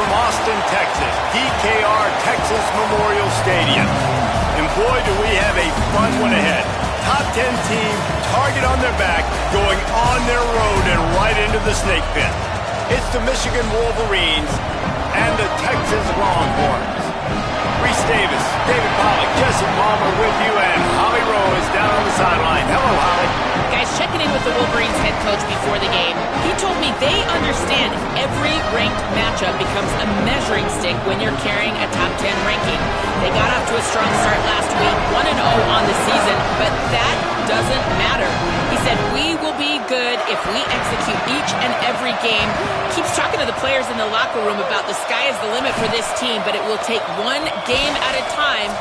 from Austin, Texas, DKR Texas Memorial Stadium. And boy, do we have a fun one ahead. Top 10 team, target on their back, going on their road and right into the snake pit. It's the Michigan Wolverines and the Texas Longhorns. Reese Davis, David Pollack, Jesse Palmer with you, and Holly Rowe is down on the sideline. Hello, Holly. Guys, checking in with the Wolverines head coach before the game. He told me they understand every ranked matchup becomes a measuring stick when you're carrying a top 10 ranking. They got off to a strong start last week, 1-0 on the season, but that doesn't matter. He said, we will be good if we execute each and every game. Keeps talking to the players in the locker room about the sky is the limit for this team, but it will take one game at a time,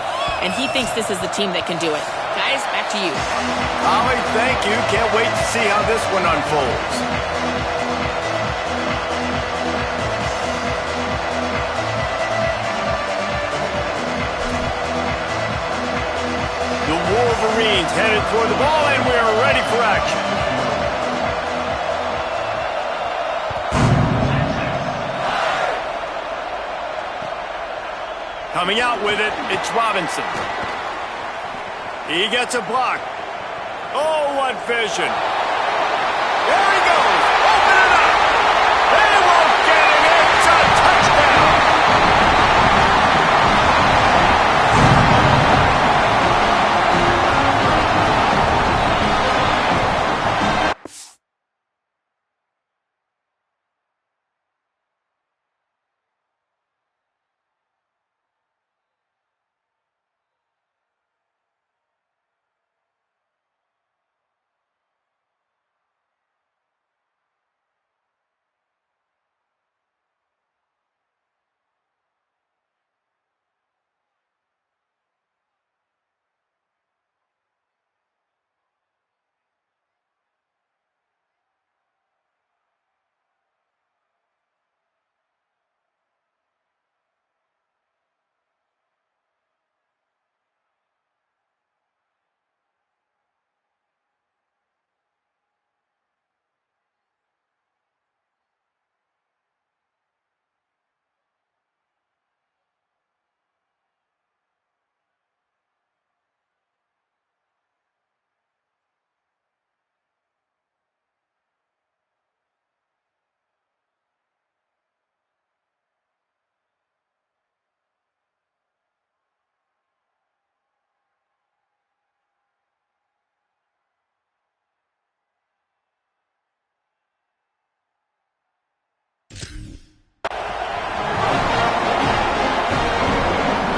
and he thinks this is the team that can do it. Guys, back to you. Holly, thank you. Can't wait to see how this one unfolds. The Wolverines headed toward the ball, and we are ready for action. Coming out with it, it's Robinson. He gets a block. Oh, what vision. There he goes. Open it up. They won't get it. It's a touchdown.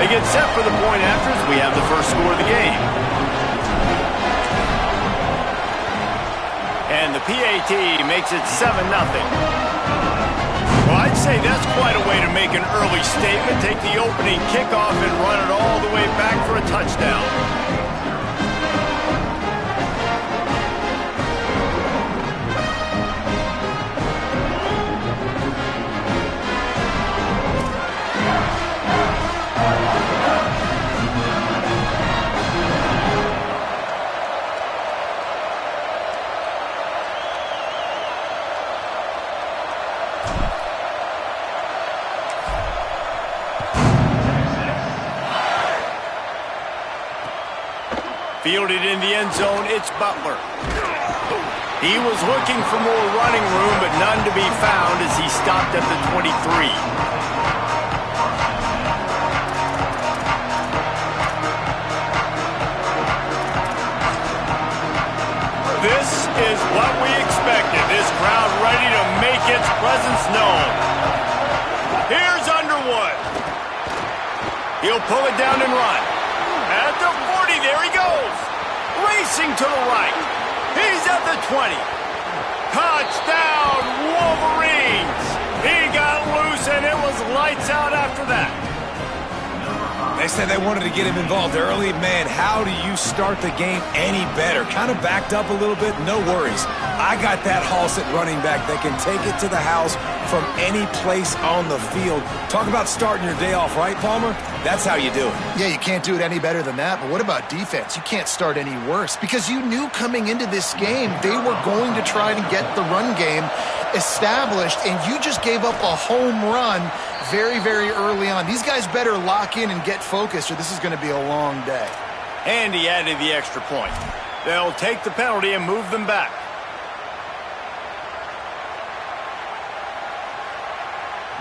They get set for the point afters. We have the first score of the game. And the PAT makes it 7-0. Well, I'd say that's quite a way to make an early statement. Take the opening kickoff and run it all the way back for a touchdown. Fielded in the end zone, it's Butler. He was looking for more running room, but none to be found as he stopped at the 23. This is what we expected. This crowd ready to make its presence known. Here's Underwood. He'll pull it down and run. At the 40, there he goes. Racing to the right. He's at the 20. Touchdown, Wolverines. He got loose, and it was lights out after that. They said they wanted to get him involved early. Man, how do you start the game any better? Kind of backed up a little bit, no worries. I got that Hulse at running back that can take it to the house from any place on the field. Talk about starting your day off, right, Palmer? That's how you do it. Yeah, you can't do it any better than that. But what about defense? You can't start any worse because you knew coming into this game they were going to try to get the run game established, and you just gave up a home run very, very early on. These guys better lock in and get focused, or this is going to be a long day. And he added the extra point. They'll take the penalty and move them back.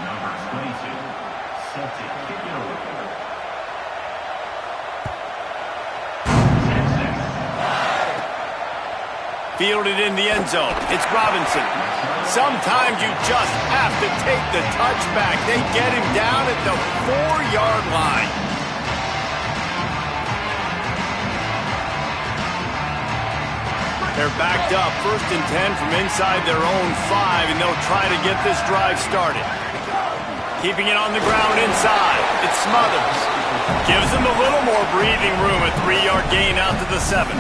Number 22, Celtic kicking over. Fielded in the end zone. It's Robinson. Sometimes you just have to take the touchback. They get him down at the 4-yard line. They're backed up, 1st and 10 from inside their own 5, and they'll try to get this drive started. Keeping it on the ground inside. It's Smothers. Gives them a little more breathing room, a 3-yard gain out to the 7.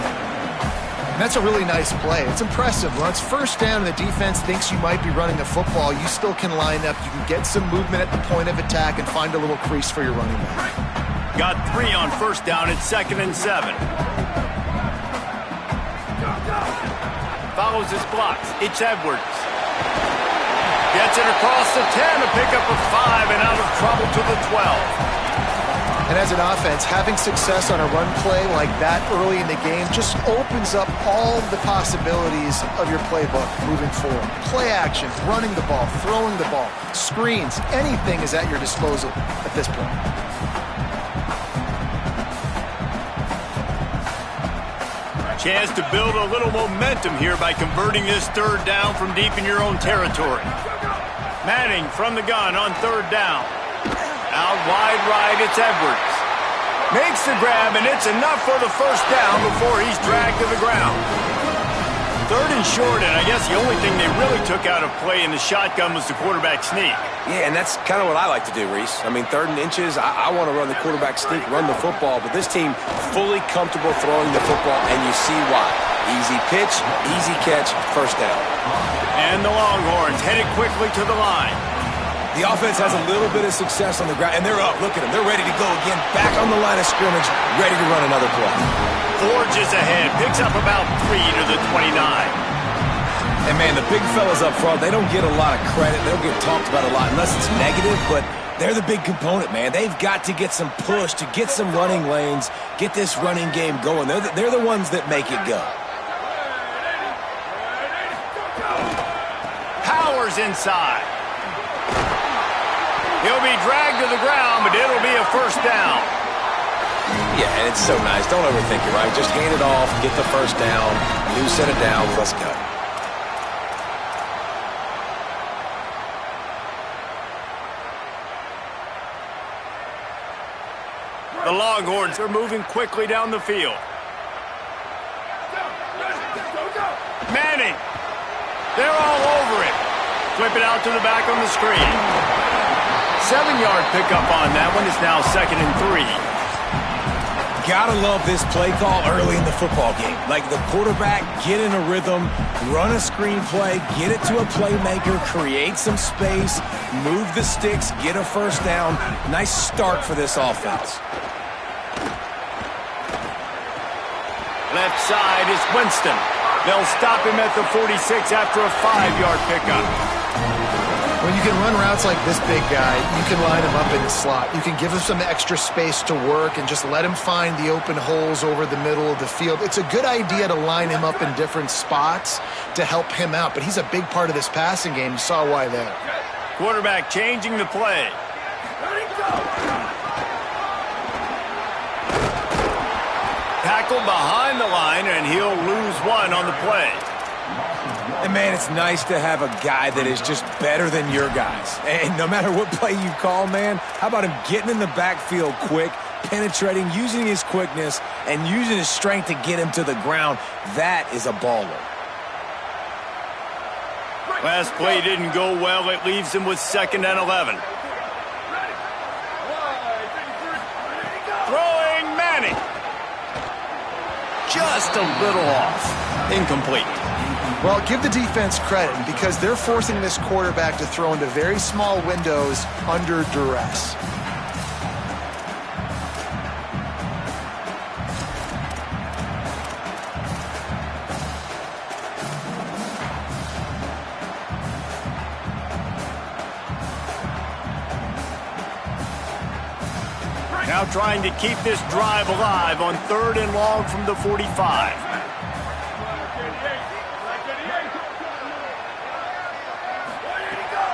That's a really nice play. It's impressive. When it's 1st down and the defense thinks you might be running the football, you still can line up. You can get some movement at the point of attack and find a little crease for your running back. Got 3 on 1st down. It's 2nd and 7. Follows his blocks. It's Edwards. Gets it across the 10, a pickup of 5, and out of trouble to the 12. And as an offense, having success on a run play like that early in the game just opens up all the possibilities of your playbook moving forward. Play action, running the ball, throwing the ball, screens, anything is at your disposal at this point. Chance to build a little momentum here by converting this 3rd down from deep in your own territory. Manning from the gun on 3rd down. Out wide right, it's Edwards. Makes the grab, and it's enough for the 1st down before he's dragged to the ground. 3rd and short, and I guess the only thing they really took out of play in the shotgun was the quarterback sneak. Yeah, and that's kind of what I like to do, Reese. I mean, 3rd and inches, I want to run the quarterback sneak, run the football, but this team fully comfortable throwing the football, and you see why. Easy pitch, easy catch, 1st down. And the Longhorns headed quickly to the line. The offense has a little bit of success on the ground, and they're up. Look at them. They're ready to go again, back on the line of scrimmage, ready to run another play. Forges ahead, picks up about 3 to the 29. And, man, the big fellas up front, they don't get a lot of credit. They don't get talked about a lot unless it's negative, but they're the big component, man. They've got to get some push, to get some running lanes, get this running game going. They're the ones that make it go. Powers inside. He'll be dragged to the ground, but it'll be a 1st down. Yeah, and it's so nice. Don't overthink it, right? Just hand it off, get the 1st down, new set of downs, let's go. The Longhorns are moving quickly down the field. Manning. They're all over it. Flip it out to the back on the screen. 7-yard pickup on that one. Is now 2nd and 3. Gotta love this play call early in the football game. Like the quarterback, get in a rhythm, run a screen play, get it to a playmaker, create some space, move the sticks, get a 1st down. Nice start for this offense. Left side is Winston. They'll stop him at the 46 after a 5-yard pickup. When you can run routes like this big guy, you can line him up in the slot. You can give him some extra space to work and just let him find the open holes over the middle of the field. It's a good idea to line him up in different spots to help him out, but he's a big part of this passing game. You saw why there. Quarterback changing the play. Tackled behind the line, and he'll lose 1 on the play. And, man, it's nice to have a guy that is just better than your guys. And no matter what play you call, man, how about him getting in the backfield quick, penetrating, using his quickness, and using his strength to get him to the ground? That is a baller. Last play didn't go well. It leaves him with 2nd and 11. Throwing Manning. Just a little off. Incomplete. Well, give the defense credit because they're forcing this quarterback to throw into very small windows under duress. Now trying to keep this drive alive on 3rd and long from the 45.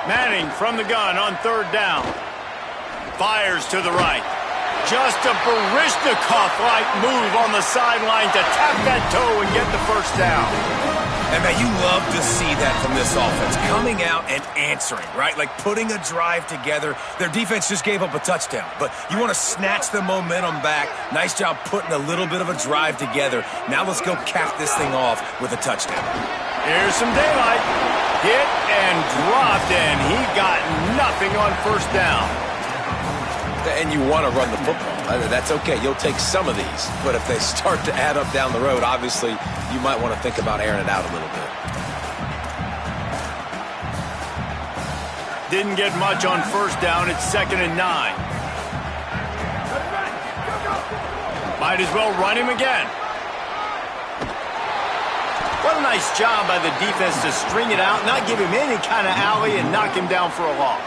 Manning from the gun on 3rd down. Fires to the right. Just a Baryshnikov-like move on the sideline to tap that toe and get the first down. And, man, you love to see that from this offense. Coming out and answering, right? Like putting a drive together. Their defense just gave up a touchdown. But you want to snatch the momentum back. Nice job putting a little bit of a drive together. Now let's go cap this thing off with a touchdown. Here's some daylight. Hit and dropped, and he got nothing on 1st down. And you want to run the football. That's okay. You'll take some of these. But if they start to add up down the road, obviously you might want to think about airing it out a little bit. Didn't get much on 1st down. It's 2nd and 9. Might as well run him again. What a nice job by the defense to string it out, not give him any kind of alley, and knock him down for a loss.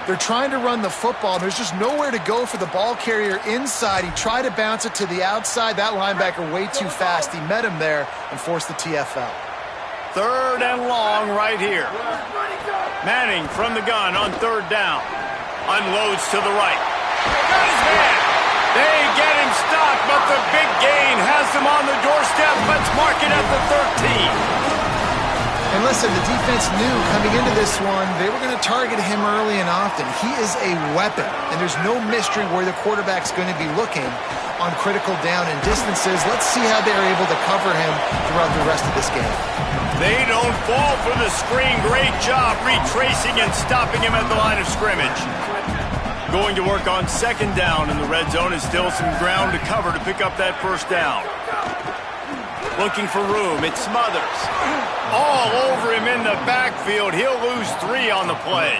They're trying to run the football. There's just nowhere to go for the ball carrier inside. He tried to bounce it to the outside. That linebacker way too fast. He met him there and forced the TFL. 3rd and long right here. Manning from the gun on 3rd down. Unloads to the right. Got his man. They get him stopped, but the big gain has them on the doorstep. Let's mark it at the 13. And listen, the defense knew coming into this one, they were going to target him early and often. He is a weapon, and there's no mystery where the quarterback's going to be looking on critical down and distances. Let's see how they're able to cover him throughout the rest of this game. They don't fall for the screen. Great job retracing and stopping him at the line of scrimmage. Going to work on 2nd down in the red zone is still some ground to cover to pick up that 1st down. Looking for room. It's Smothers. All over him in the backfield. He'll lose 3 on the play.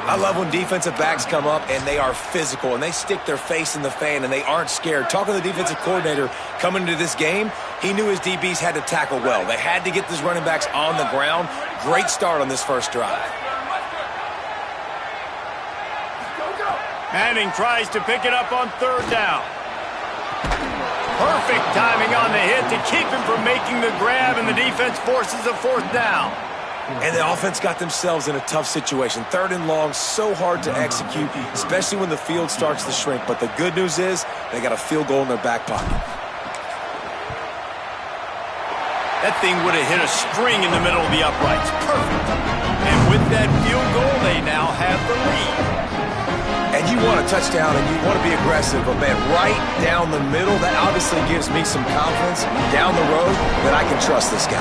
I love when defensive backs come up and they are physical and they stick their face in the fan and they aren't scared. Talking to the defensive coordinator coming into this game, he knew his DBs had to tackle well. They had to get these running backs on the ground. Great start on this first drive. Manning tries to pick it up on 3rd down. Perfect timing on the hit to keep him from making the grab, and the defense forces a 4th down. And the offense got themselves in a tough situation. 3rd and long, so hard to execute, especially when the field starts to shrink. But the good news is they got a field goal in their back pocket. That thing would have hit a string in the middle of the uprights. Perfect. And with that field goal, they now have the lead. And you want a touchdown and you want to be aggressive, but man, right down the middle, that obviously gives me some confidence down the road that I can trust this guy.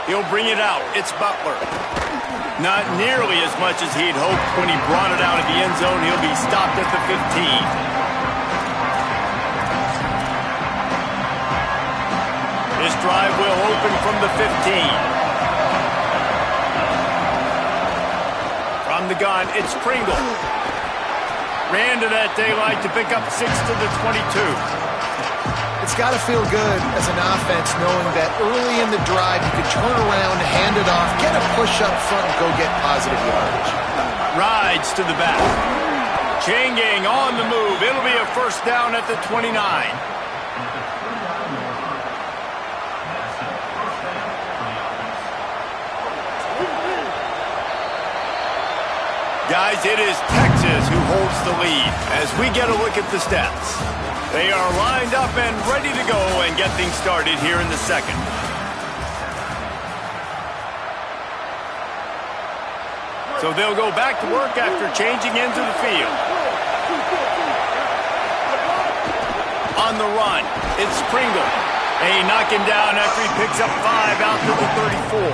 He'll bring it out. It's Butler. Not nearly as much as he'd hoped when he brought it out of the end zone. He'll be stopped at the 15. This drive will open from the 15. From the gun, it's Pringle. Ran to that daylight to pick up 6 to the 22. It's got to feel good as an offense knowing that early in the drive you can turn around, hand it off, get a push up front, and go get positive yardage. Rides to the back. Chain gang on the move. It'll be a 1st down at the 29. Guys, it is Texas who holds the lead as we get a look at the stats. They are lined up and ready to go and get things started here in the 2nd. So they'll go back to work after changing into the field. On the run, it's Pringle. They knock him down after he picks up 5 out to the 34.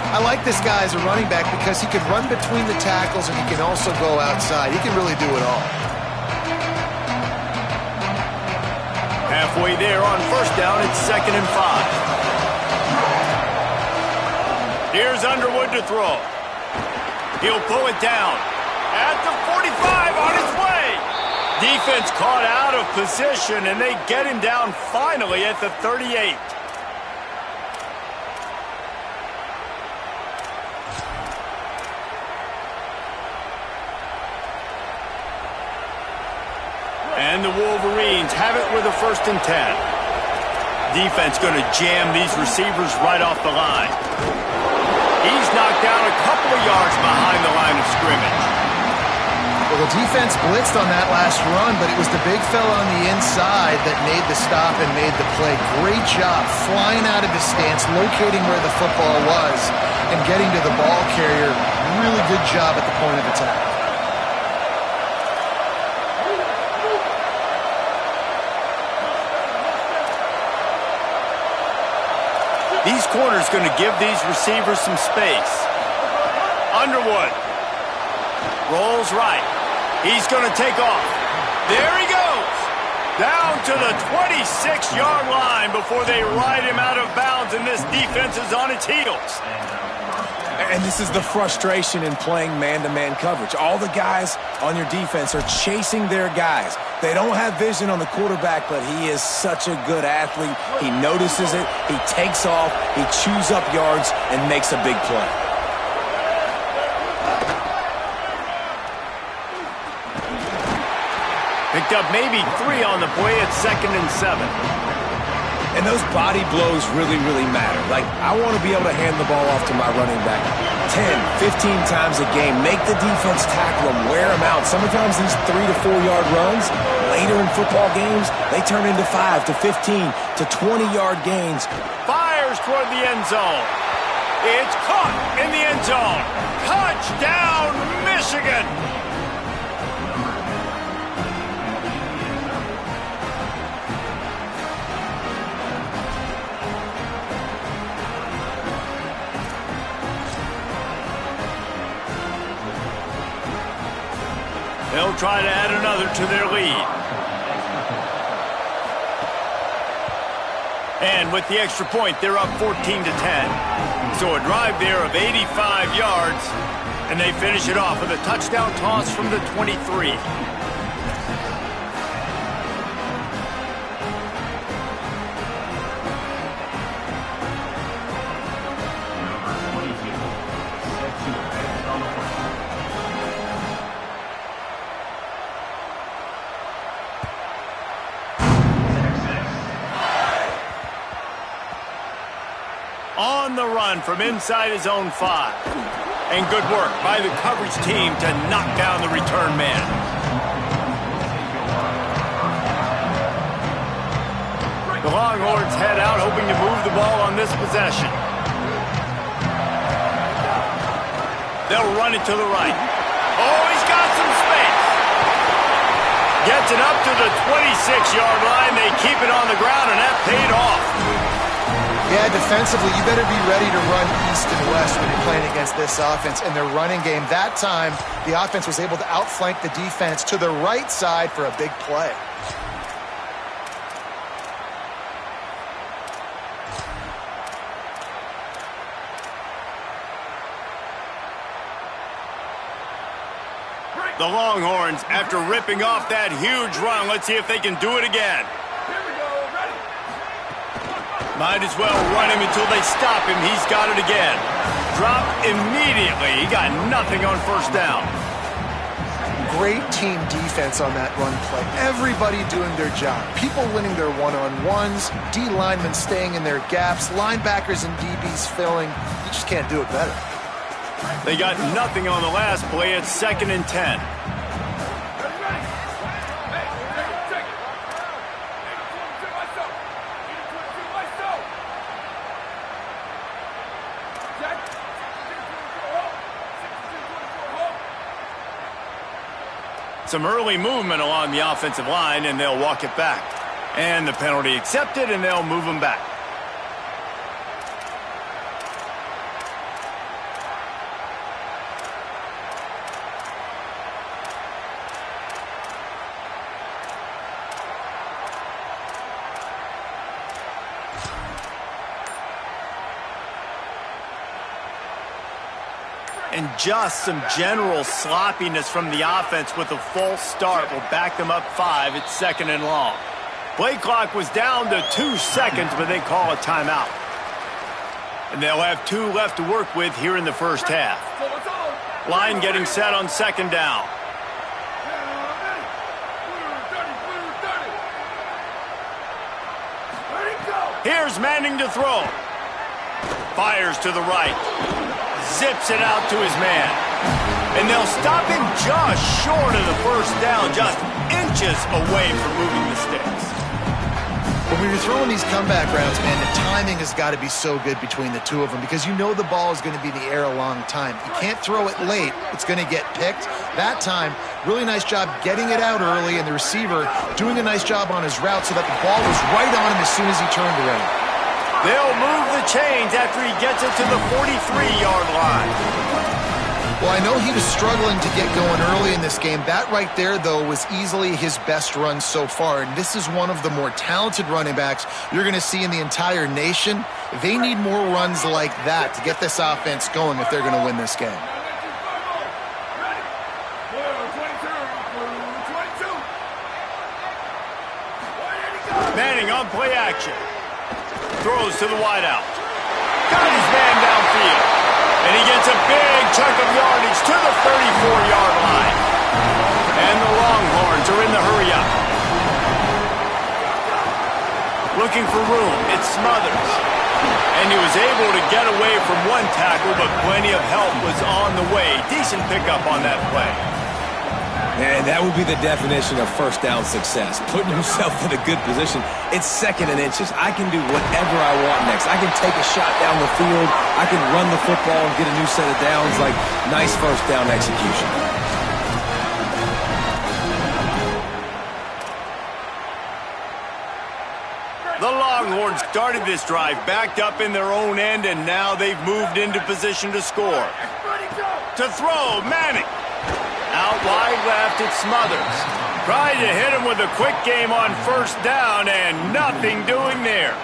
I like this guy as a running back because he can run between the tackles and he can also go outside. He can really do it all. halfway there on first down. It's 2nd and 5. Here's Underwood to throw. He'll pull it down at the 45 on his way. Defense caught out of position, and they get him down finally at the 38. And the Wolverines have it with a 1st and 10. Defense going to jam these receivers right off the line. He's knocked down a couple of yards behind the line of scrimmage. Well, the defense blitzed on that last run, but it was the big fella on the inside that made the stop and made the play. Great job flying out of his stance, locating where the football was, and getting to the ball carrier. Really good job at the point of attack. These corners going to give these receivers some space. Underwood rolls right. He's going to take off. There he goes. Down to the 26-yard line before they ride him out of bounds, and this defense is on its heels. And this is the frustration in playing man-to-man coverage. All the guys on your defense are chasing their guys. They don't have vision on the quarterback, but he is such a good athlete. He notices it, he takes off, he chews up yards, and makes a big play. Picked up maybe 3 on the play at 2nd and 7. And those body blows really, really matter. Like, I want to be able to hand the ball off to my running back 10, 15 times a game. Make the defense tackle them, wear them out. Sometimes these 3 to 4 yard runs, later in football games, they turn into 5 to 15 to 20-yard gains. Fires toward the end zone. It's caught in the end zone. Touchdown, Michigan! They'll try to add another to their lead. And with the extra point, they're up 14 to 10. So a drive there of 85 yards, and they finish it off with a touchdown toss from the 23. On the run from inside his own 5. And good work by the coverage team to knock down the return man. The Longhorns head out hoping to move the ball on this possession. They'll run it to the right. Oh, he's got some space. Gets it up to the 26-yard line. They keep it on the ground, and that paid off. Yeah, defensively, you better be ready to run east and west when you're playing against this offense. In their running game, that time, the offense was able to outflank the defense to the right side for a big play. The Longhorns, after ripping off that huge run, let's see if they can do it again. Might as well run him until they stop him. He's got it again. Drop immediately. He got nothing on first down. Great team defense on that run play. Everybody doing their job. People winning their one-on-ones, D linemen staying in their gaps, linebackers and DBs filling. You just can't do it better. They got nothing on the last play. It's 2nd and 10. Some early movement along the offensive line, and they'll walk it back. And the penalty accepted, and they'll move them back. And just some general sloppiness from the offense with a false start will back them up 5 at 2nd and long. Play clock was down to 2 seconds, but they call a timeout. And they'll have 2 left to work with here in the first half. Line getting set on 2nd down. Here's Manning to throw. Fires to the right. Zips it out to his man. And they'll stop him just short of the first down, just inches away from moving the sticks. When you're throwing these comeback routes, man, the timing has got to be so good between the two of them because you know the ball is going to be in the air a long time. You can't throw it late. It's going to get picked. That time, really nice job getting it out early, and the receiver doing a nice job on his route so that the ball was right on him as soon as he turned around. They'll move the chains after he gets it to the 43-yard line. Well, I know he was struggling to get going early in this game. That right there, though, was easily his best run so far. And this is one of the more talented running backs you're going to see in the entire nation. They need more runs like that to get this offense going if they're going to win this game. Manning on play action. Throws to the wideout. Got his man downfield. And he gets a big chunk of yardage to the 34-yard line. And the Longhorns are in the hurry-up. Looking for room. It's Smothers. And he was able to get away from one tackle, but plenty of help was on the way. Decent pickup on that play. And that would be the definition of first down success. Putting yourself in a good position. It's 2nd and inches. I can do whatever I want next. I can take a shot down the field. I can run the football and get a new set of downs. Like, nice first down execution. The Longhorns started this drive backed up in their own end, and now they've moved into position to score. To throw, Manning. Out wide left, it's Smothers. Tried to hit him with a quick game on first down, and nothing doing there.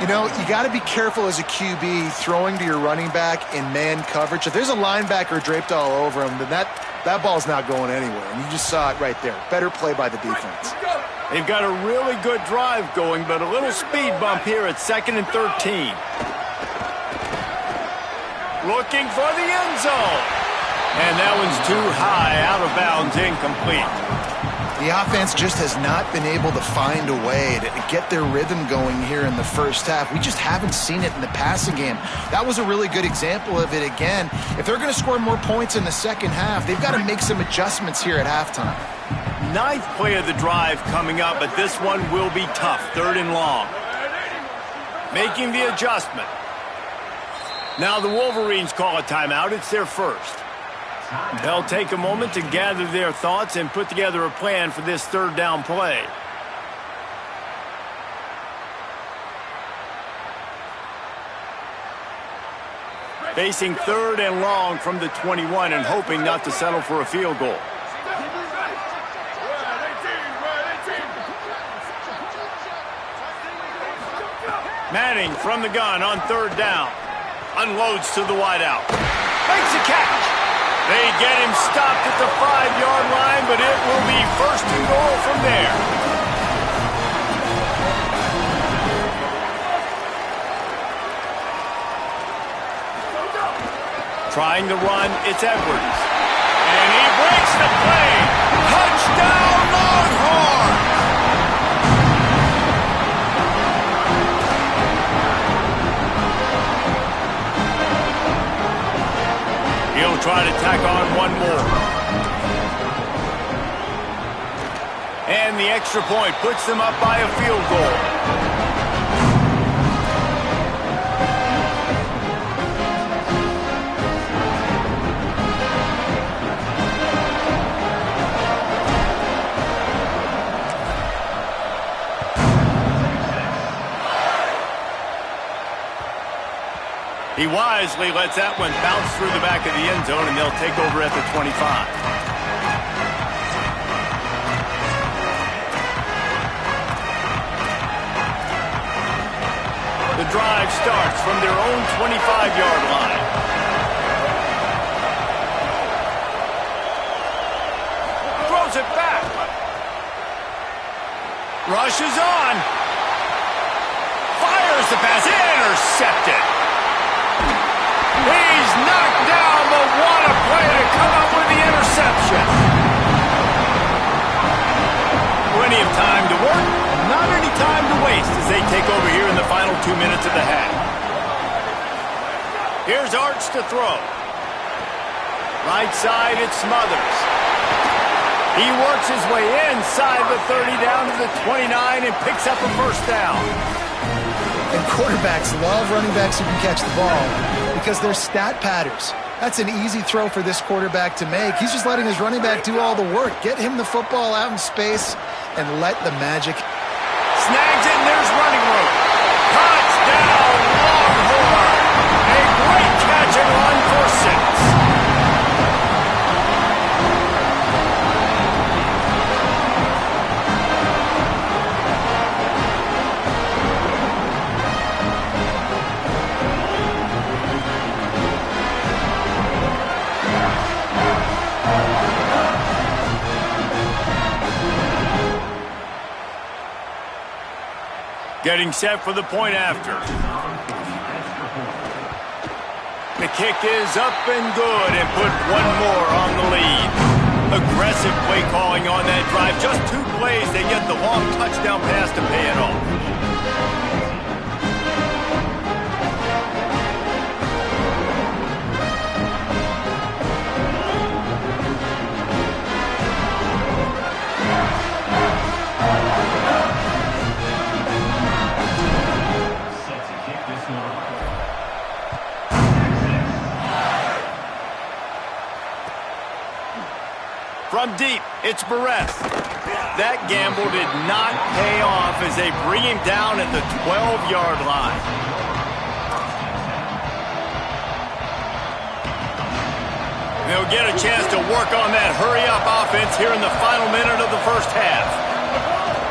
You know, you got to be careful as a QB throwing to your running back in man coverage. If there's a linebacker draped all over him, then that ball's not going anywhere. And you just saw it right there. Better play by the defense. They've got a really good drive going, but a little speed bump here at 2nd and 13. Looking for the end zone. And that one's too high, out of bounds, incomplete. The offense just has not been able to find a way to get their rhythm going here in the first half. We just haven't seen it in the passing game. That was a really good example of it again. If they're going to score more points in the second half, they've got to make some adjustments here at halftime. 9th play of the drive coming up, but this one will be tough. 3rd and long. Making the adjustment. Now the Wolverines call a timeout. It's their first. They'll take a moment to gather their thoughts and put together a plan for this 3rd down play. Facing 3rd and long from the 21 and hoping not to settle for a field goal. Manning from the gun on 3rd down. Unloads to the wideout. Makes a catch. They get him stopped at the 5-yard line, but it will be 1st and goal from there. Trying to run, it's Edwards. And he breaks the play. Touchdown, Longhorns! He'll try to tack on one more. And the extra point puts them up by a field goal. He wisely lets that one bounce through the back of the end zone, and they'll take over at the 25. The drive starts from their own 25-yard line. Rushes on. Fires the pass. Intercepted. He's knocked down, but what a play to come up with the interception. Plenty of time to work, not any time to waste as they take over here in the final 2 minutes of the half. Here's Arch to throw. Right side, it's Smothers. He works his way inside the 30 down to the 29 and picks up a first down. And quarterbacks love running backs who can catch the ball because they're stat patters. That's an easy throw for this quarterback to make. He's just letting his running back do all the work. Get him the football out in space and let the magic. Snags it, and there's running room. Touchdown, Longhorn. A great catch and run for 6. Getting set for the point after. The kick is up and good and put one more on the lead. Aggressive play calling on that drive. Just 2 plays, they get the long touchdown pass to pay it off. From deep, it's Barres. That gamble did not pay off as they bring him down at the 12-yard line. They'll get a chance to work on that hurry-up offense here in the final minute of the first half.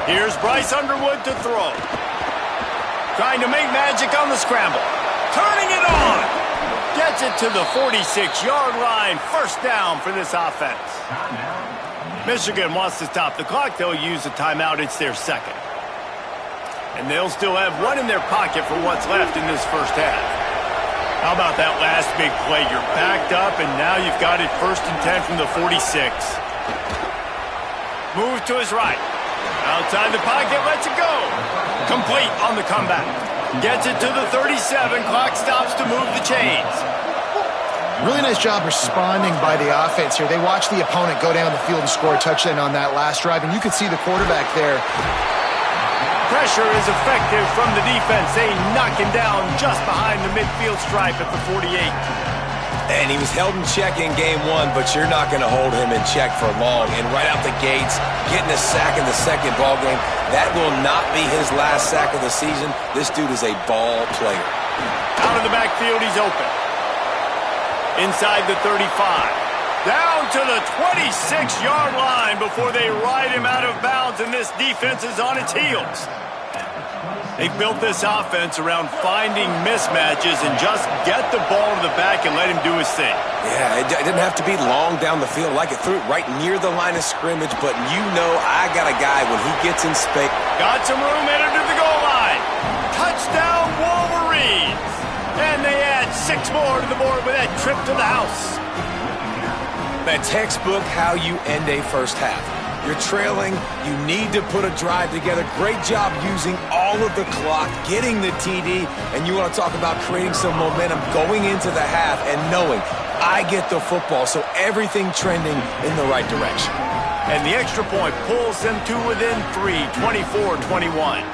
Here's Bryce Underwood to throw. Trying to make magic on the scramble. Turning it on. Gets it to the 46-yard line. First down for this offense. Michigan wants to stop the clock. They'll use a timeout. It's their second. And they'll still have one in their pocket for what's left in this first half. How about that last big play? You're backed up, and now you've got it 1st and 10 from the 46. Move to his right. Outside the pocket, lets it go. Complete on the comeback. Gets it to the 37. Clock stops to move the chains. Really nice job responding by the offense here. They watched the opponent go down the field and score a touchdown on that last drive, and you could see the quarterback there. Pressure is effective from the defense. They knock him down just behind the midfield stripe at the 48. And he was held in check in game 1, but you're not going to hold him in check for long. And right out the gates, getting a sack in the second ball game, that will not be his last sack of the season. This dude is a ball player. Out of the backfield, he's open. Inside the 35. Down to the 26-yard line before they ride him out of bounds, and this defense is on its heels. They built this offense around finding mismatches and just get the ball to the back and let him do his thing. Yeah, it didn't have to be long down the field. Like it threw it right near the line of scrimmage, but you know I got a guy when he gets in space. Got some room, headed to the goal line. Touchdown, Wolverines. And they add 6 more to the board with that trip to the house. That textbook how you end a first half. You're trailing. You need to put a drive together. Great job using all of the clock, getting the TD, and you want to talk about creating some momentum going into the half and knowing I get the football, so everything trending in the right direction. And the extra point pulls them to within 3, 24-21.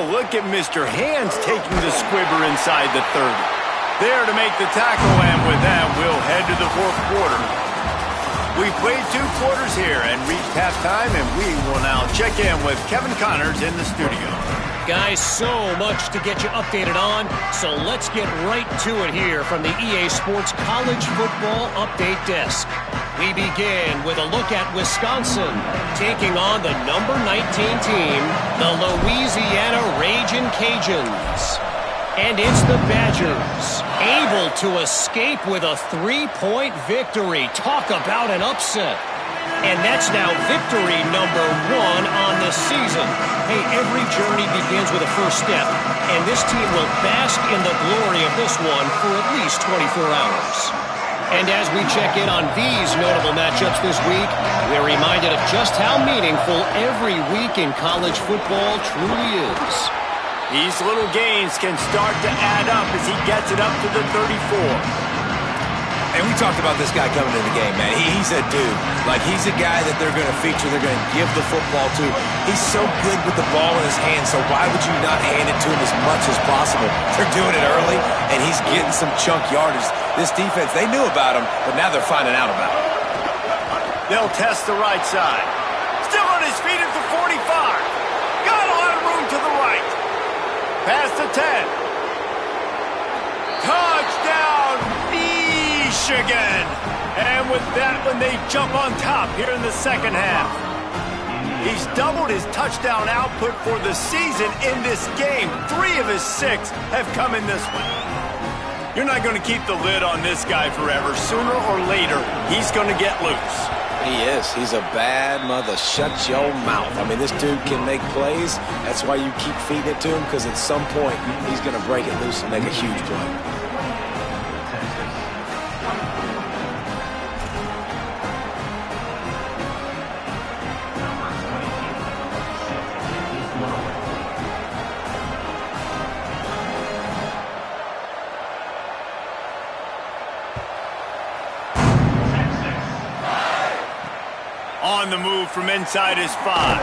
Look at Mr. Hands taking the squibber inside the 30. There to make the tackle, and with that, we'll head to the 4th quarter. We've played 2 quarters here and reached halftime, and we will now check in with Kevin Connors in the studio. Guys, so much to get you updated on, so let's get right to it here from the EA Sports College Football Update Desk. We begin with a look at Wisconsin taking on the number 19 team, the Louisiana Ragin' Cajuns. And it's the Badgers, able to escape with a 3-point victory. Talk about an upset. And that's now victory number 1 on the season. Hey, every journey begins with a first step, and this team will bask in the glory of this one for at least 24 hours. And as we check in on these notable matchups this week, we're reminded of just how meaningful every week in college football truly is. These little gains can start to add up as he gets it up to the 34. And we talked about this guy coming into the game, man. He's a dude. Like, he's a guy that they're going to feature, they're going to give the football to. He's so good with the ball in his hands, so why would you not hand it to him as much as possible? They're doing it early, and he's getting some chunk yardage. This defense, they knew about him, but now they're finding out about him. They'll test the right side. Still on his feet at the 45. Got a lot of room to the right. Past the 10. Touchdown, Michigan! And with that one, they jump on top here in the second half. He's doubled his touchdown output for the season in this game. 3 of his 6 have come in this one. You're not going to keep the lid on this guy forever. Sooner or later, he's going to get loose. He is. He's a bad mother. Shut your mouth. I mean, this dude can make plays. That's why you keep feeding it to him, because at some point, he's going to break it loose and make a huge play. On the move from inside his 5.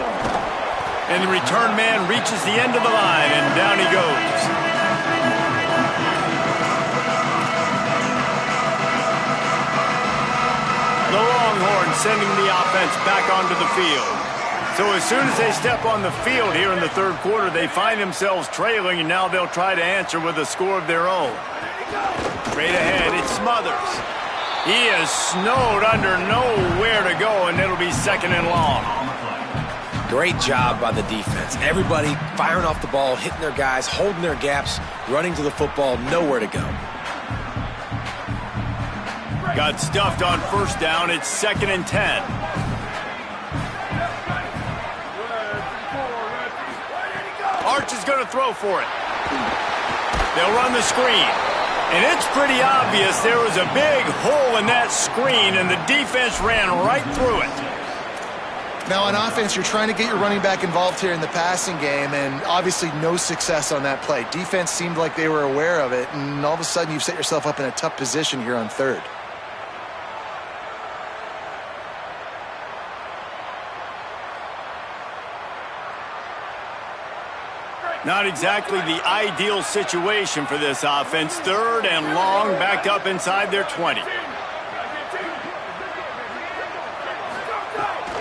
And the return man reaches the end of the line, and down he goes. The Longhorns sending the offense back onto the field. So as soon as they step on the field here in the third quarter, they find themselves trailing, and now they'll try to answer with a score of their own. Straight ahead, it's Smothers. He is snowed under, nowhere to go, and it'll be second and long. Great job by the defense. Everybody firing off the ball, hitting their guys, holding their gaps, running to the football, nowhere to go. Got stuffed on first down. It's second and 10. Arch is going to throw for it. They'll run the screen. And it's pretty obvious there was a big hole in that screen, and the defense ran right through it. Now, on offense, you're trying to get your running back involved here in the passing game, and obviously no success on that play. Defense seemed like they were aware of it, and all of a sudden you've set yourself up in a tough position here on third. Not exactly the ideal situation for this offense. Third and long, backed up inside their 20.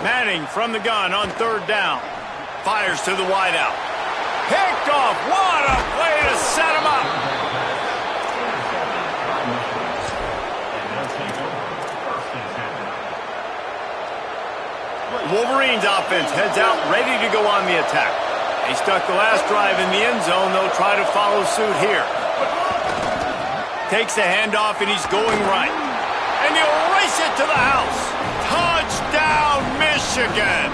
Manning from the gun on third down. Fires to the wideout. Picked off. What a way to set him up. Wolverines offense heads out, ready to go on the attack. They stuck the last drive in the end zone. They'll try to follow suit here. Takes the handoff, and he's going right. And he'll race it to the house. Touchdown, Michigan.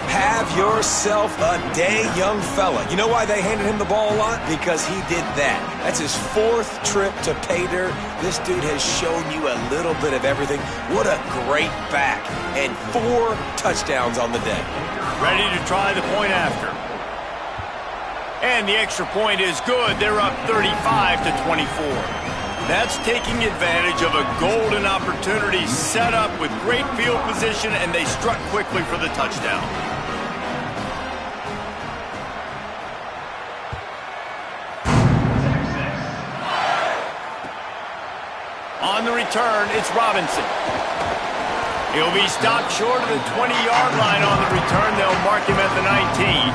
Have yourself a day, young fella. You know why they handed him the ball a lot? Because he did that. That's his 4th trip to pay dirt. This dude has shown you a little bit of everything. What a great back. And 4 touchdowns on the day. Ready to try the point after. And the extra point is good. They're up 35-24. That's taking advantage of a golden opportunity set up with great field position, and they struck quickly for the touchdown. On the return, it's Robinson. He'll be stopped short of the 20-yard line on the return. They'll mark him at the 19.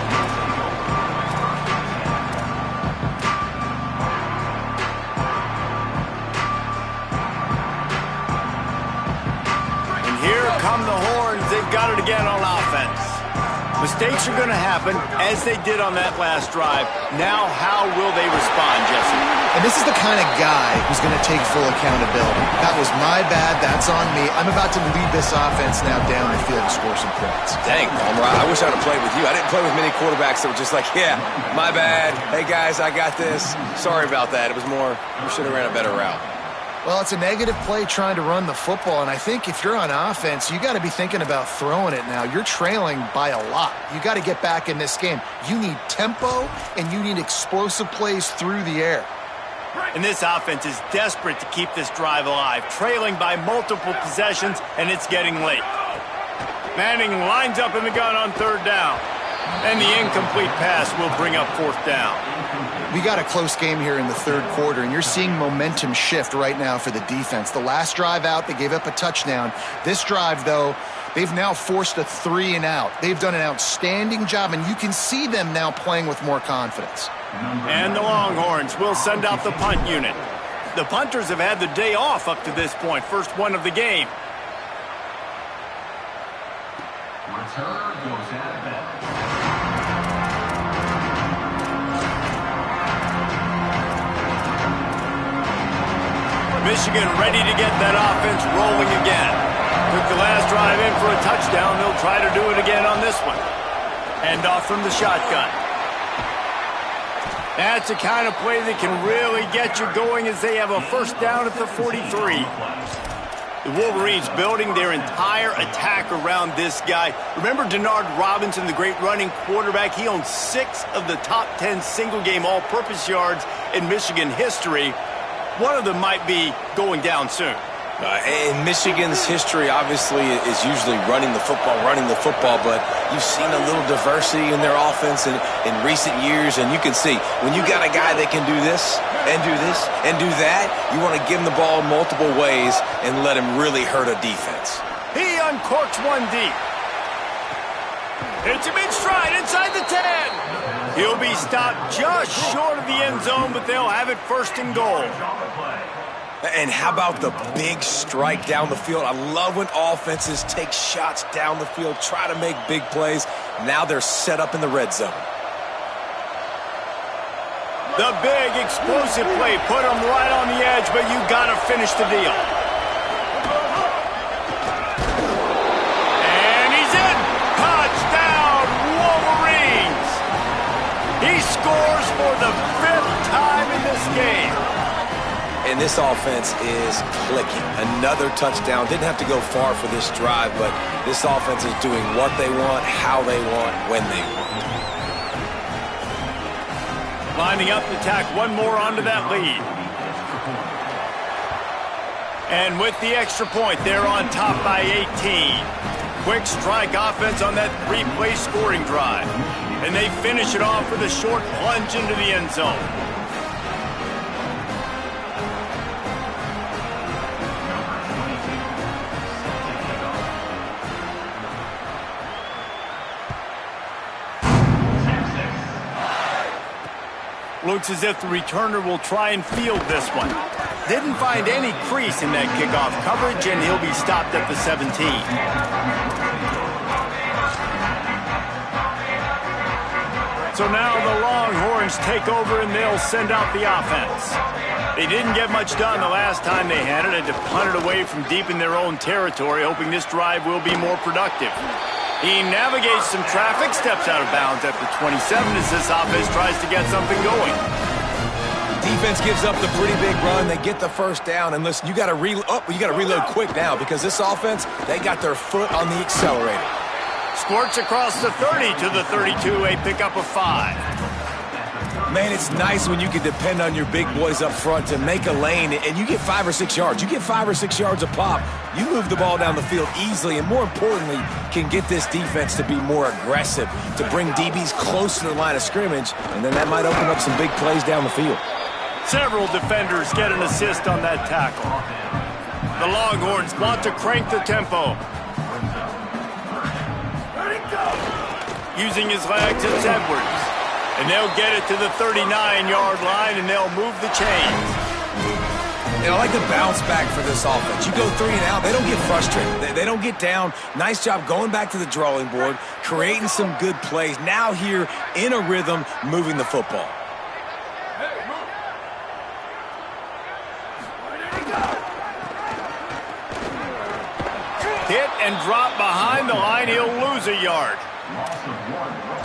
Here come the horns. They've got it again on offense. Mistakes are going to happen, as they did on that last drive. Now, how will they respond, Jesse? And this is the kind of guy who's going to take full accountability. That was my bad. That's on me. I'm about to lead this offense now down the field to score some points. Dang, Palmer, I wish I'd have played with you. I didn't play with many quarterbacks that were just like, yeah, my bad. Hey, guys, I got this. Sorry about that. It was more, we should have ran a better route. Well, it's a negative play trying to run the football, and I think if you're on offense, you got to be thinking about throwing it now. You're trailing by a lot. You got to get back in this game. You need tempo, and you need explosive plays through the air. And this offense is desperate to keep this drive alive, trailing by multiple possessions, and it's getting late. Manning lines up in the gun on third down, and the incomplete pass will bring up fourth down. We got a close game here in the third quarter, and you're seeing momentum shift right now for the defense. The last drive out, they gave up a touchdown. This drive, though, they've now forced a 3-and-out. They've done an outstanding job, and you can see them now playing with more confidence. And the Longhorns will send out the punt unit. The punters have had the day off up to this point, first one of the game. Return goes out of bounds. Michigan ready to get that offense rolling again. Took the last drive in for a touchdown. They'll try to do it again on this one. Hand off from the shotgun. That's the kind of play that can really get you going as they have a first down at the 43. The Wolverines building their entire attack around this guy. Remember Denard Robinson, the great running quarterback? He owns 6 of the top 10 single-game all-purpose yards in Michigan history. One of them might be going down soon. In Michigan's history, obviously, is usually running the football, but you've seen a little diversity in their offense in recent years, and you can see when you got a guy that can do this and do this and do that, you want to give him the ball multiple ways and let him really hurt a defense. He uncorks one deep. Hits him in stride inside the 10. He'll be stopped just short of the end zone, but they'll have it first and goal. And how about the big strike down the field? I love when offenses take shots down the field, try to make big plays. Now they're set up in the red zone. The big explosive play put them right on the edge, but you got to finish the deal. And he's in. Touchdown, Wolverines. He scores for the 5th time in this game. And this offense is clicking. Another touchdown. Didn't have to go far for this drive, but this offense is doing what they want, how they want, when they want. Lining up to tack one more onto that lead. And with the extra point, they're on top by 18. Quick strike offense on that 3-play scoring drive. And they finish it off with a short plunge into the end zone. Looks as if the returner will try and field this one. Didn't find any crease in that kickoff coverage, and he'll be stopped at the 17. So now the Longhorns take over, and they'll send out the offense. They didn't get much done the last time they had it, had to punt it away from deep in their own territory, hoping this drive will be more productive. He navigates some traffic, steps out of bounds at the 27 as this offense tries to get something going. Defense gives up the pretty big run. They get the first down, and listen, you got to reload quick now because this offense, they got their foot on the accelerator. Squirts across the 30 to the 32, a pickup of 5. Man, it's nice when you can depend on your big boys up front to make a lane, and you get 5 or 6 yards. You get 5 or 6 yards a pop. You move the ball down the field easily, and more importantly, can get this defense to be more aggressive, to bring DBs close to the line of scrimmage, and then that might open up some big plays down the field. Several defenders get an assist on that tackle. The Longhorns want to crank the tempo. Using his legs, it's Edwards. And they'll get it to the 39-yard line, and they'll move the chains. And I like the bounce back for this offense. You go 3 and out, they don't get frustrated. They don't get down. Nice job going back to the drawing board, creating some good plays. Now here in a rhythm, moving the football. Hit and drop behind the line. He'll lose a yard.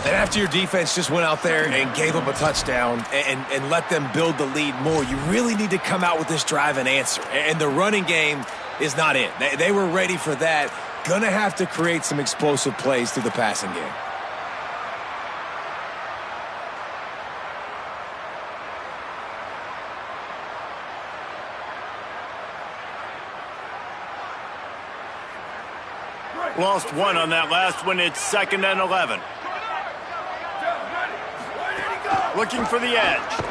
And after your defense just went out there and gave up a touchdown and let them build the lead more, you really need to come out with this drive and answer. And the running game is not in. They were ready for that. Gonna have to create some explosive plays through the passing game. Lost one on that last one. It's 2nd and 11. Looking for the edge.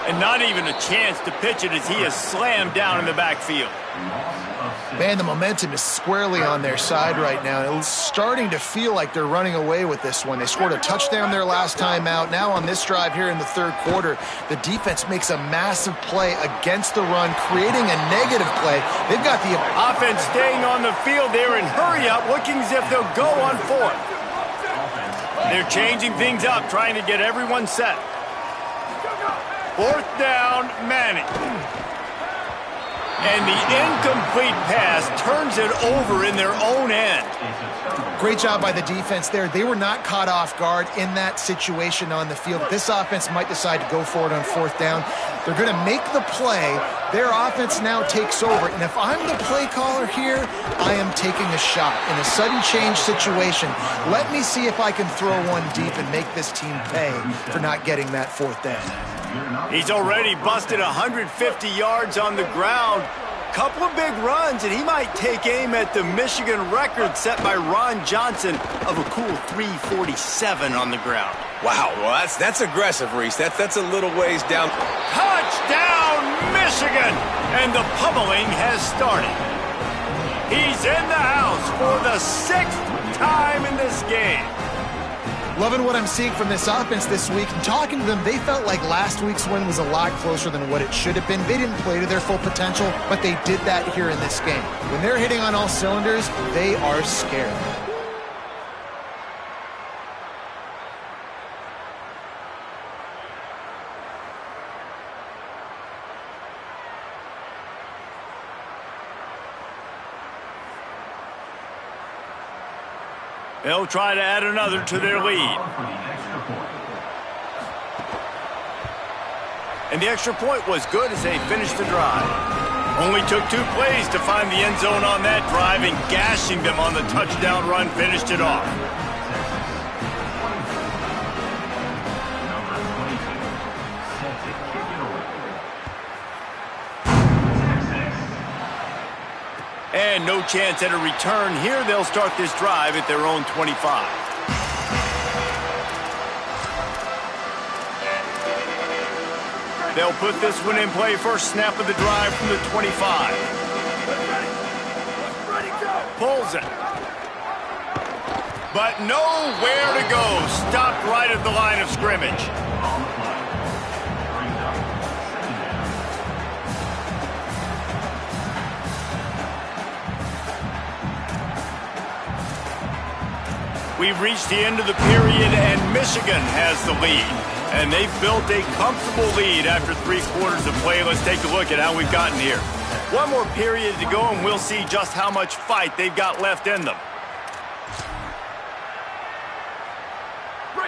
And not even a chance to pitch it as he is slammed down in the backfield. Man, the momentum is squarely on their side right now. It's starting to feel like they're running away with this one. They scored a touchdown their last time out. Now on this drive here in the 3rd quarter, the defense makes a massive play against the run, creating a negative play. They've got the offense staying on the field there in hurry-up, looking as if they'll go on 4th. They're changing things up, trying to get everyone set. 4th down, Manning. And the incomplete pass turns it over in their own end. Great job by the defense there. They were not caught off guard in that situation on the field. This offense might decide to go for it on 4th down. They're going to make the play. Their offense now takes over. And if I'm the play caller here, I am taking a shot. In a sudden change situation, let me see if I can throw one deep and make this team pay for not getting that 4th down. He's already busted 150 yards on the ground. Couple of big runs, and he might take aim at the Michigan record set by Ron Johnson of a cool 347 on the ground. Wow, well, that's aggressive, Reese. That's a little ways down. Touchdown, Michigan! And the pummeling has started. He's in the house for the 6th time in this game. Loving what I'm seeing from this offense this week. And talking to them, they felt like last week's win was a lot closer than what it should have been. They didn't play to their full potential, but they did that here in this game. When they're hitting on all cylinders, they are scared. They'll try to add another to their lead. And the extra point was good as they finished the drive. Only took 2 plays to find the end zone on that drive, and gashing them on the touchdown run finished it off. And no chance at a return here. They'll start this drive at their own 25. They'll put this one in play. First snap of the drive from the 25. Pulls it. But nowhere to go. Stopped right at the line of scrimmage. We've reached the end of the period, and Michigan has the lead. And they've built a comfortable lead after 3 quarters of play. Let's take a look at how we've gotten here. One more period to go, and we'll see just how much fight they've got left in them.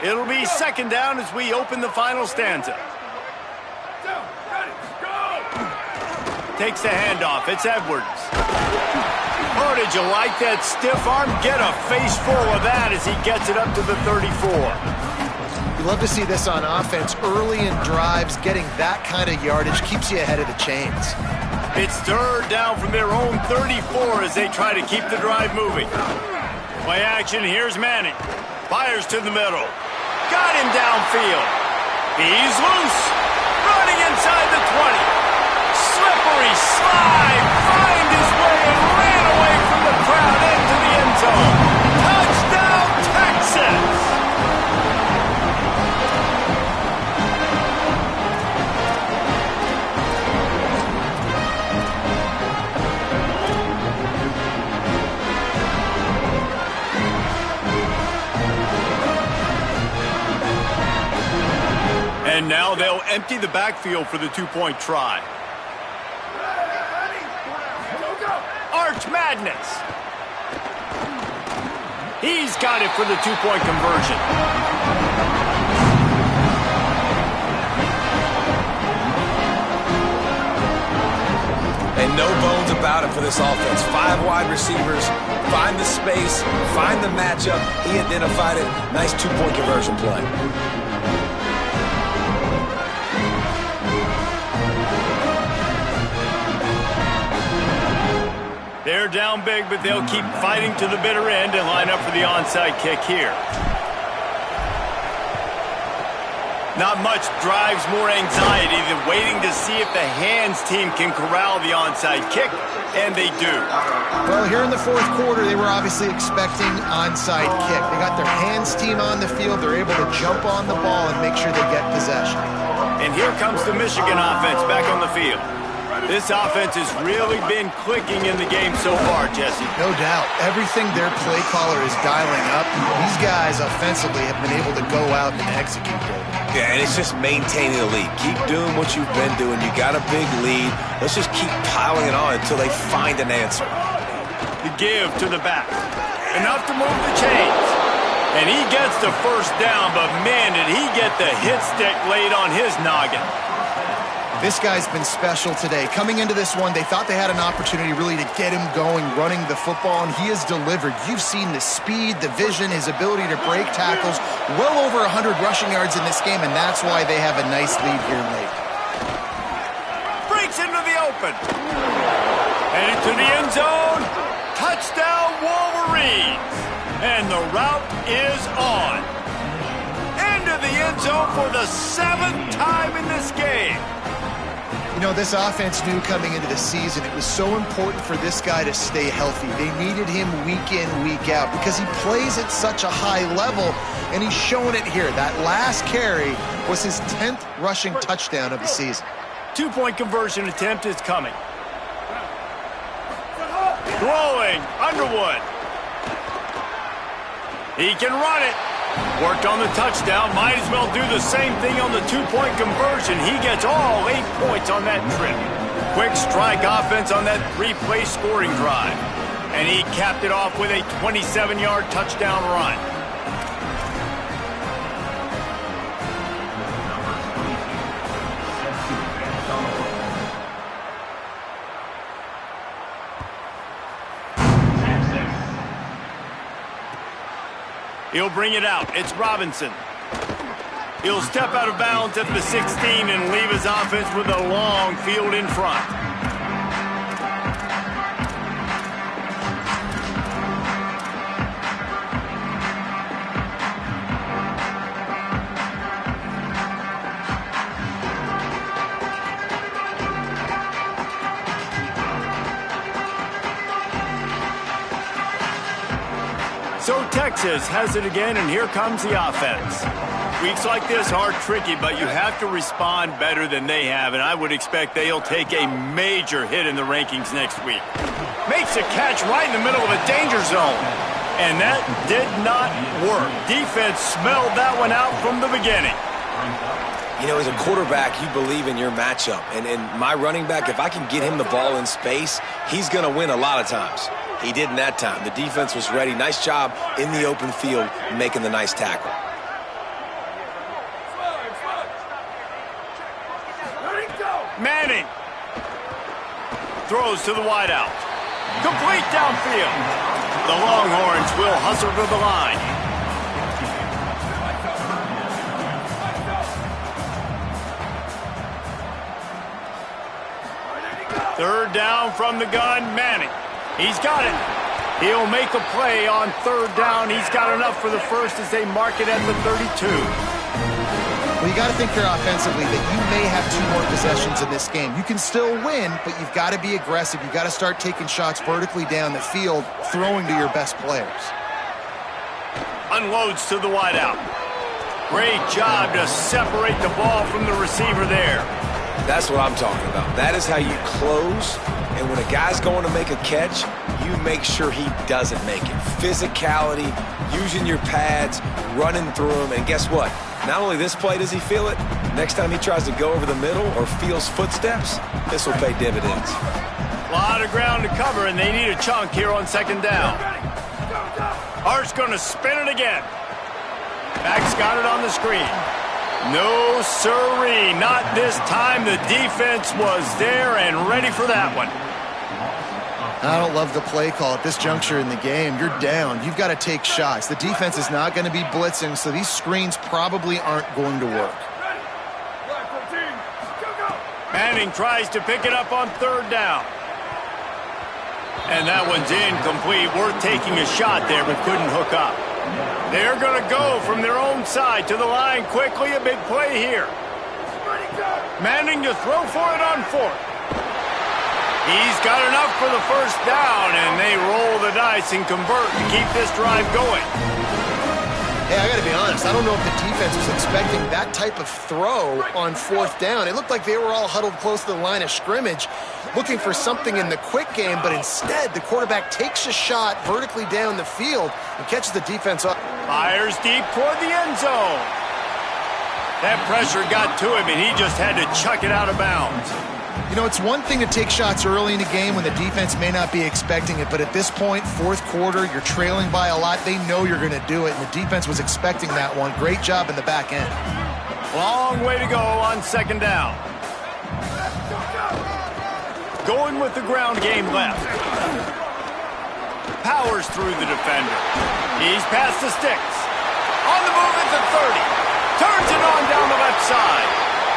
It'll be 2nd down as we open the final stanza. Takes the handoff. It's Edwards. Oh, did you like that stiff arm? Get a face full of that as he gets it up to the 34. You love to see this on offense. Early in drives, getting that kind of yardage keeps you ahead of the chains. It's 3rd down from their own 34 as they try to keep the drive moving. Play action, here's Manning. Fires to the middle. Got him downfield. He's loose. Running inside the 20. Slippery slide. Find his way and ran away from the crowd into the end zone. Touchdown, Texas! And now they'll empty the backfield for the two-point try. Arch Madness. He's got it for the two-point conversion. And no bones about it for this offense. 5 wide receivers, find the space, find the matchup. He identified it. Nice two-point conversion play. They're down big, but they'll keep fighting to the bitter end and line up for the onside kick here. Not much drives more anxiety than waiting to see if the hands team can corral the onside kick, and they do. Well, here in the fourth quarter, they were obviously expecting onside kick. They got their hands team on the field. They're able to jump on the ball and make sure they get possession. And here comes the Michigan offense back on the field. This offense has really been clicking in the game so far, Jesse. No doubt. Everything their play caller is dialing up, these guys offensively have been able to go out and execute it. Yeah, and it's just maintaining the lead. Keep doing what you've been doing. You got a big lead. Let's just keep piling it on until they find an answer. The give to the back. Enough to move the chains. And he gets the first down, but man, did he get the hit stick laid on his noggin. This guy's been special today. Coming into this one, they thought they had an opportunity really to get him going, running the football, and he has delivered. You've seen the speed, the vision, his ability to break tackles. Well over 100 rushing yards in this game, and that's why they have a nice lead here late. Breaks into the open. And into the end zone. Touchdown, Wolverines. And the route is on. Into the end zone for the 7th time in this game. You know, this offense knew coming into the season it was so important for this guy to stay healthy. They needed him week in, week out because he plays at such a high level, and he's showing it here. That last carry was his 10th rushing touchdown of the season. Two-point conversion attempt is coming. Throwing, Underwood. He can run it. Worked on the touchdown. Might as well do the same thing on the two-point conversion. He gets all 8 points on that trip. Quick strike offense on that 3-play scoring drive. And he capped it off with a 27-yard touchdown run. He'll bring it out. It's Robinson. He'll step out of bounds at the 16 and leave his offense with a long field in front. So Texas has it again, and here comes the offense. Weeks like this are tricky, but you have to respond better than they have, and I would expect they'll take a major hit in the rankings next week. Makes a catch right in the middle of a danger zone, and that did not work. Defense smelled that one out from the beginning. You know, as a quarterback, you believe in your matchup, and my running back, if I can get him the ball in space, he's going to win a lot of times. He did in that time. The defense was ready. Nice job in the open field making the nice tackle. Manning throws to the wideout. Complete downfield. The Longhorns will hustle to the line. Third down from the gun, Manning. He's got it. He'll make a play on third down. He's got enough for the first as they mark it at the 32. Well, you got to think here offensively that you may have 2 more possessions in this game. You can still win, but you've got to be aggressive. You've got to start taking shots vertically down the field, throwing to your best players. Unloads to the wideout. Great job to separate the ball from the receiver there. That's what I'm talking about. That is how you close. And when a guy's going to make a catch, you make sure he doesn't make it. Physicality, using your pads, running through them, and guess what? Not only this play does he feel it, next time he tries to go over the middle or feels footsteps, this will pay dividends. A lot of ground to cover, and they need a chunk here on second down. Hart's going to spin it again. Max got it on the screen. No siree, not this time. The defense was there and ready for that one. I don't love the play call at this juncture in the game. You're down. You've got to take shots. The defense is not going to be blitzing, so these screens probably aren't going to work. Manning tries to pick it up on third down. And that one's incomplete. Worth taking a shot there, but couldn't hook up. They're going to go from their own side to the line quickly. A big play here. Manning to throw for it on fourth. He's got enough for the first down, and they roll the dice and convert to keep this drive going. Hey, I got to be honest. I don't know if the defense was expecting that type of throw on fourth down. It looked like they were all huddled close to the line of scrimmage, looking for something in the quick game, but instead the quarterback takes a shot vertically down the field and catches the defense up. Fires deep toward the end zone. That pressure got to him, and he just had to chuck it out of bounds. You know, it's one thing to take shots early in the game when the defense may not be expecting it, but at this point, fourth quarter, you're trailing by a lot. They know you're going to do it, and the defense was expecting that one. Great job in the back end. Long way to go on second down. Going with the ground game left. Powers through the defender. He's past the sticks. On the move at the 30. Turns it on down the left side.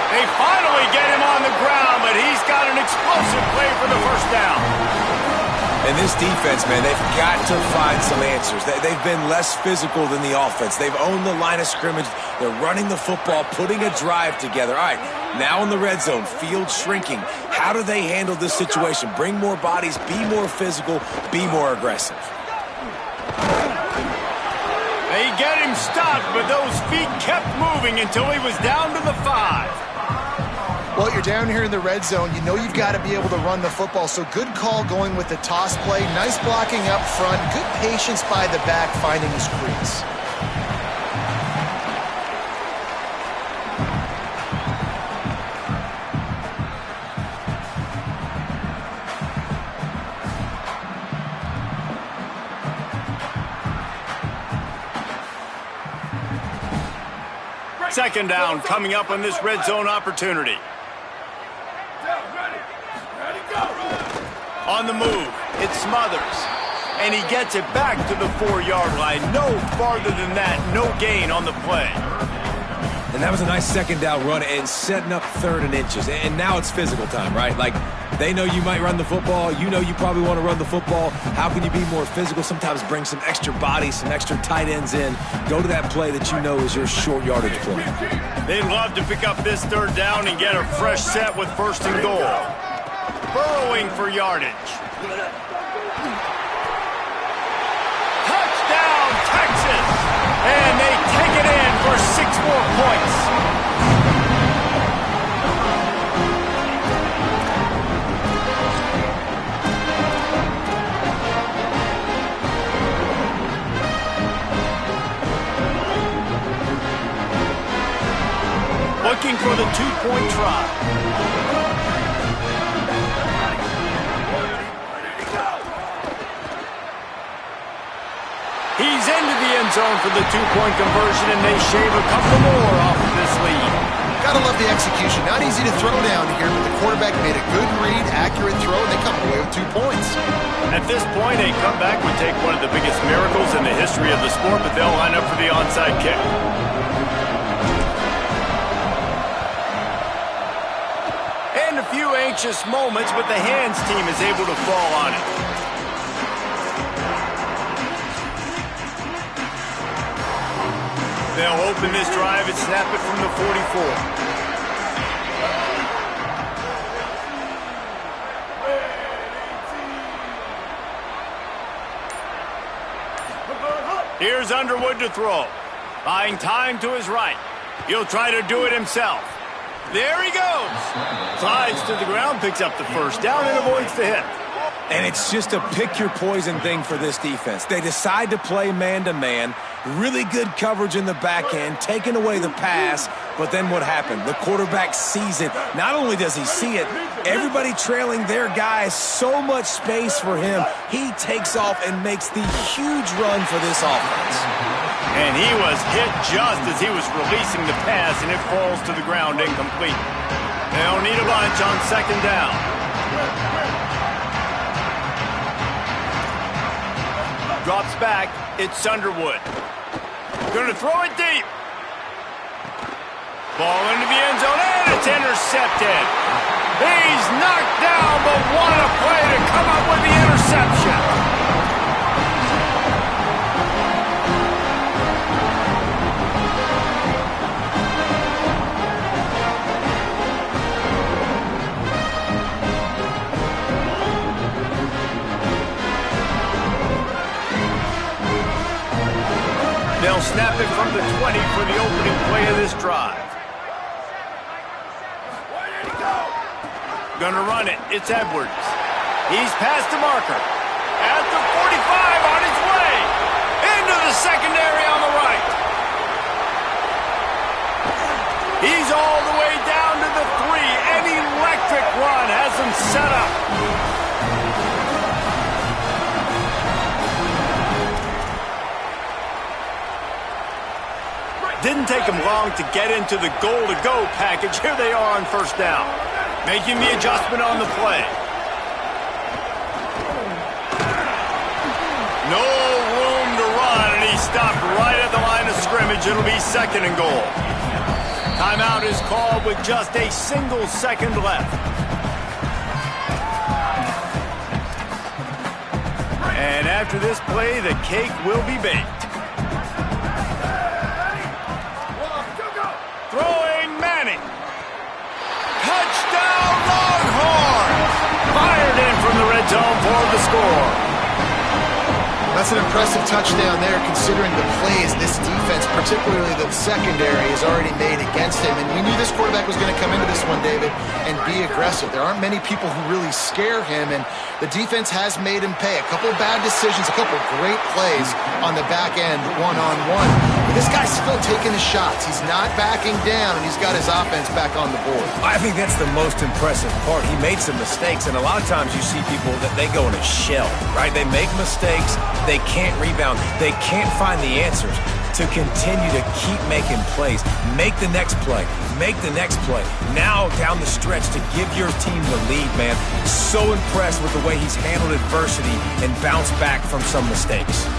They finally get him on the ground, but he's got an explosive play for the first down. And this defense, man, they've got to find some answers. They've been less physical than the offense. They've owned the line of scrimmage. They're running the football, putting a drive together. All right, now in the red zone, field shrinking. How do they handle this situation? Bring more bodies, be more physical, be more aggressive. They get him stopped, but those feet kept moving until he was down to the 5. Well, you're down here in the red zone. You know you've got to be able to run the football, so good call going with the toss play. Nice blocking up front. Good patience by the back finding his crease. Second down coming up on this red zone opportunity. On the move, it Smothers. And he gets it back to the 4-yard line. No farther than that, no gain on the play. And that was a nice second down run and setting up third and inches. And now it's physical time, right? Like, they know you might run the football. You know you probably want to run the football. How can you be more physical? Sometimes bring some extra bodies, some extra tight ends in. Go to that play that you know is your short yardage play. They'd love to pick up this third down and get a fresh set with first and goal. Burrowing for yardage. Touchdown, Texas! And they take it in for 6 more points. Looking for the 2-point try. He's into the end zone for the 2-point conversion, and they shave a couple more off of this lead. Gotta love the execution. Not easy to throw down here, but the quarterback made a good read, accurate throw, and they come away with 2 points. At this point, a comeback would take one of the biggest miracles in the history of the sport, but they'll line up for the onside kick. And a few anxious moments, but the hands team is able to fall on it. They'll open this drive and snap it from the 44. Here's Underwood to throw. Buying time to his right. He'll try to do it himself. There he goes. Slides to the ground, picks up the first down, and avoids the hit. And it's just a pick-your-poison thing for this defense. They decide to play man-to-man, really good coverage in the back end, taking away the pass, but then what happened? The quarterback sees it. Not only does he see it, everybody trailing their guy, so much space for him. He takes off and makes the huge run for this offense. And he was hit just as he was releasing the pass, and it falls to the ground incomplete. They'll need a bunch on second down. Drops back. It's Underwood. Going to throw it deep. Ball into the end zone, and it's intercepted. He's knocked down, but what a play to come up with the interception. They'll snap it from the 20 for the opening play of this drive. Gonna run it. It's Edwards. He's past the marker. At the 45 on his way. Into the secondary on the right. He's all the way down to the 3. An electric run has him set up. Didn't take him long to get into the goal-to-go package. Here they are on first down. Making the adjustment on the play. No room to run, and he stopped right at the line of scrimmage. It'll be second and goal. Timeout is called with just a single second left. And after this play, the cake will be baked. Throwing Manning. Touchdown Longhorns! Fired in from the red zone for the score. That's an impressive touchdown there, considering the plays this defense, particularly the secondary, has already made against him. And we knew this quarterback was going to come into this one, David, and be aggressive. There aren't many people who really scare him, and the defense has made him pay. A couple of bad decisions, a couple of great plays on the back end, one-on-one. But this guy's still taking his shots. He's not backing down, and he's got his offense back on the board. I think that's the most impressive part. He made some mistakes, and a lot of times you see people that they go in a shell, right? They make mistakes. They can't rebound. They can't find the answers to continue to keep making plays. Make the next play. Make the next play. Now down the stretch to give your team the lead, man. So impressed with the way he's handled adversity and bounced back from some mistakes.